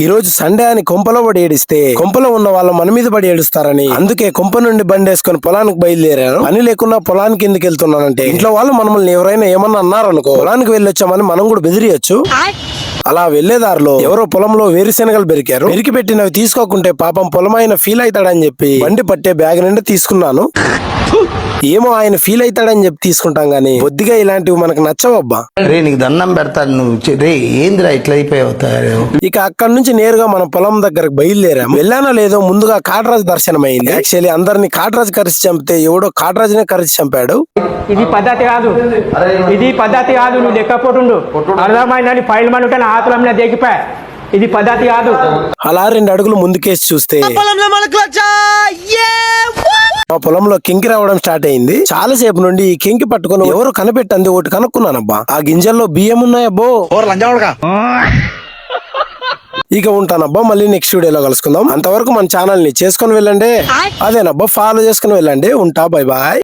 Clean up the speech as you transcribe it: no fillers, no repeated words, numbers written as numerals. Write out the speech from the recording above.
ఈ రోజు సండే అని కొంపలో పడి ఏడిస్తే కొంపలో ఉన్న వాళ్ళ మన మీద పడి ఏడుస్తారని అందుకే కొంప నుండి బండి వేసుకుని పొలానికి బయలుదేరాను. పని లేకున్నా పొలానికి ఎందుకు వెళ్తున్నానంటే ఇంట్లో వాళ్ళు మనల్ని ఎవరైనా ఏమన్నా అన్నారనుకో పొలానికి వెళ్ళొచ్చామని మనం కూడా బెదిరియొచ్చు. అలా వెళ్లేదారిలో ఎవరో పొలంలో వేరుశెనగలు పెరికారు. పెరికి పెట్టినవి తీసుకోకుంటే పాపం పొలం ఆయన ఫీల్ అవుతాడని చెప్పి బండి పట్టే బ్యాగ్ నిండా తీసుకున్నాను. ఏమో ఆయన ఫీల్ అవుతాడని చెప్పి తీసుకుంటాం గానీ బొద్దిగా ఇలాంటివి మనకు నచ్చవబ్బా. రే నీకు దండం పెడతాను నువ్వు రే ఏందిరా ఇట్లా అయిపోయావు. ఇక అక్కడి నుంచి నేరుగా మన పొలం దగ్గరకు బయలుదేరాం. వెళ్ళానో లేదో ముందుగా కాటరాజు దర్శనం అయింది. యాక్చువల్లీ అందరినీ కాటరాజు కరిచి చంపితే ఎవడో కాటరాజునే కరిచి చంపాడు. ఇది పద్ధతి కాదు, ఇది పద్ధతి కాదు. నువ్వు లెక్కపోతుండు అర్థమైందని ఫైల్ మనుక ఆతులం దిగిపా. ఇది పద్ధతి కాదు. అలా 2 అడుగులు ముందుకేసి చూస్తే మా పొలంలో కింకి రావడం స్టార్ట్ అయింది. చాలా సేపు నుండి ఈ కింకి పట్టుకుని ఎవరు కనిపెట్టంది ఒకటి కనుక్కున్నానబ్బా. ఆ గింజల్లో బియ్యం ఉన్నాయబ్బో. ఇక ఉంటానబ్బా. మళ్ళీ నెక్స్ట్ వీడియోలో కలుసుకుందాం. అంతవరకు మన ఛానల్ ని చేసుకుని వెళ్ళండి. అదేనబ్బా, ఫాలో చేసుకుని వెళ్ళండి. ఉంటా. Bye bye.